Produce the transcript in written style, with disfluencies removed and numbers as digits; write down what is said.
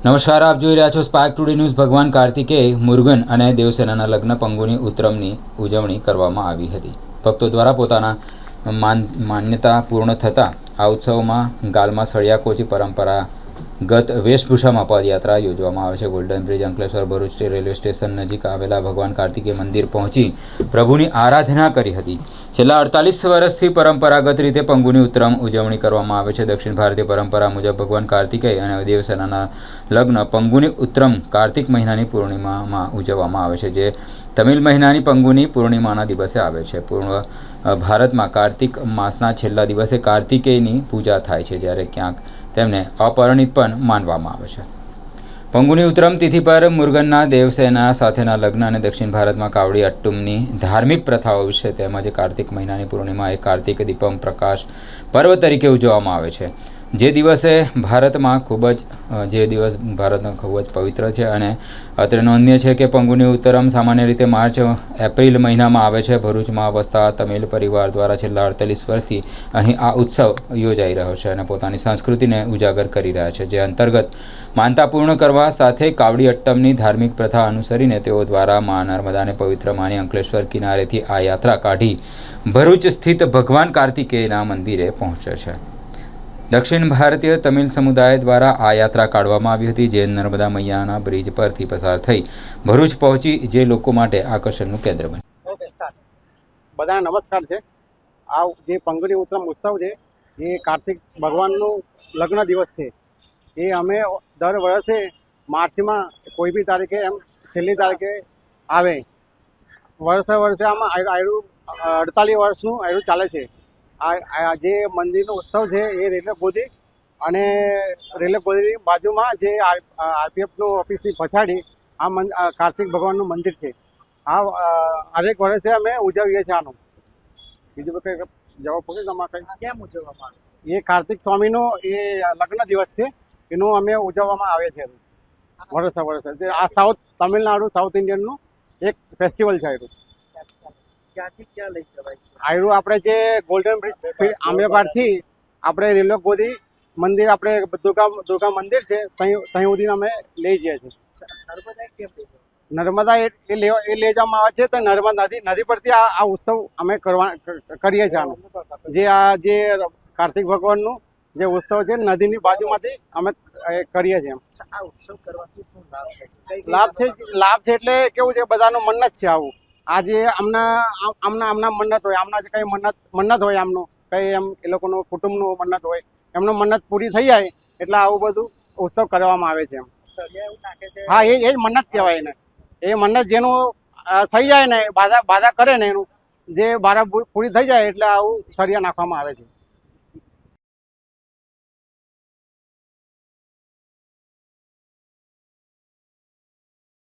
નમસ્કાર, આપ જોઈ રહ્યા છો સ્પાર્ક ટુડે ન્યૂઝ। ભગવાન કાર્તિકેય, મુરુગન અને દેવસેનાના લગ્ન પંગુની ઉત્તરમની ઉજવણી કરવામાં આવી હતી। ભક્તો દ્વારા પોતાના માન્યતા પૂર્ણ થતાં આ ઉત્સવમાં ગાલમાં સળિયા કોચી પરંપરાગત વેશભૂષામાં પદયાત્રા યોજવામાં આવે છે। Golden bridge, Ankleshwar, Bharuch railway station નજીક આવેલા ભગવાન કાર્તિકેય મંદિર પહોંચી પ્રભુની આરાધના કરી હતી। છેલ્લા 48 વર્ષથી પરંપરાગત રીતે પંગુની ઉત્તરમ ઉજવણી કરવામાં આવે છે। દક્ષિણ ભારતીય પરંપરા મુજબ ભગવાન કાર્તિકેય અને દેવસેનાના લગ્ન પંગુની ઉત્તરમ કાર્તિક મહિનાની પૂર્ણિમામાં ઉજવવામાં આવે છે, જે તમિલ મહિનાની પંગુની પૂર્ણિમાના દિવસે આવે છે। પૂર્ણ ભારતમાં કાર્તિક માસના છેલ્લા દિવસે કાર્તિકેયની પૂજા થાય છે, જ્યારે ક્યાંક તેમને અપરિણિત પણ માનવામાં આવે છે। પંગુની ઉત્તરમ તિથિ પર મુરુગનના દેવસેના સાથેના લગ્ન અને દક્ષિણ ભારતમાં કાવડી અટ્ટુમની ધાર્મિક પ્રથાઓ વિશે તેમજ કાર્તિક મહિનાની પૂર્ણિમા એ કાર્તિક દીપમ પ્રકાશ પર્વ તરીકે ઉજવવામાં આવે છે। જે દિવસ ભારતમાં ખૂબ જ પવિત્ર છે અને અત્રે નોંધનીય છે કે પંગુની ઉત્તરમ સામાન્ય રીતે માર્ચ-એપ્રિલ મહિનામાં આવે છે। ભરૂચમાં વસતા તમિલ પરિવાર દ્વારા છેલ્લા 48 વર્ષથી અહીં આ ઉત્સવ યોજાઈ રહ્યો છે અને પોતાની સંસ્કૃતિને ઉજાગર કરી રહ્યા છે, જે અંતર્ગત માનતા પૂર્ણ કરવા સાથે કાવડી અટ્ટમની ધાર્મિક પ્રથા અનુસરીને તેઓ દ્વારા મા નર્મદાને પવિત્ર માની અંકલેશ્વર કિનારેથી આ યાત્રા કાઢી ભરૂચ સ્થિત ભગવાન કાર્તિકેયના મંદિરે પહોંચે છે। દક્ષિણ ભારતીય તમિલ સમુદાય દ્વારા આ યાત્રા કાઢવામાં આવી હતી, જે નર્મદા મૈયાના બ્રિજ પરથી પસાર થઈ ભરૂચ પહોંચી, જે લોકો માટે આકર્ષણનું કેન્દ્ર બન્યું। બધાને નમસ્કાર છે। આ જે પંગુની ઉત્તરમ ઉત્સવ છે એ કાર્તિક ભગવાનનું લગ્ન દિવસ છે। એ અમે દર વર્ષે માર્ચમાં કોઈ બી તારીખે એમ છેલ્લી તારીખે આવે। વર્ષે આમાં 48 વર્ષનું આયરું ચાલે છે। આ જે મંદિરનો ઉત્સવ છે એ રેલવે ગોદી અને રેલવે ગોદીની બાજુમાં જે આરપીએફનું ઓફિસની પછાડી આ કાર્તિક ભગવાનનું મંદિર છે। હરેક વર્ષે અમે ઉજવીએ છીએ આનું। બીજું કંઈ જવાબ પૂછે તમારે કંઈ કેમ ઉજવવામાં આવે? એ કાર્તિક સ્વામીનો એ લગ્ન દિવસ છે, એનું અમે ઉજવવામાં આવે છે વર્ષે। આ તમિલનાડુ સાઉથ ઇન્ડિયનનું એક ફેસ્ટિવલ છે। ક્યાંથી ક્યાં લઈ જવાય છે? આયરું આપણે જે ગોલ્ડન બ્રિજ આંબેપાડથી આપણે રેલવે ગોદી મંદિર, આપણે દુર્ગા મંદિર છે ત્યાં સુધી અમે લઈ જઈએ છીએ। નર્મદા કેમ લઈ જાય? નર્મદા એ લઈ જવામાં આવે છે તો નર્મદા નદી પરથી આ ઉત્સવ અમે કરીએ છીએ આનો। જે કાર્તિક ભગવાનનું જે ઉત્સવ છે નદીની બાજુમાંથી અમે કરીએ છીએ। આ ઉત્સવ કરવાથી શું લાભ છે? એટલે કેવું છે, બધાનું મન્નત છે આવું। આજે આમના મન્નત હોય, આમના જે કંઈ મન્નત હોય, આમનું કંઈ એમ એ લોકોનું કુટુંબનું મન્નત હોય, એમનું મન્નત પૂરી થઈ જાય એટલે આવું બધું ઉત્સવ કરવામાં આવે છે। હા, એ જ મન્નત કહેવાય ને। એ મન્નત જેનું થઈ જાય ને, બાધા કરે ને, એનું જે બાધા પૂરી થઈ જાય એટલે આવું સળિયા નાખવામાં આવે છે।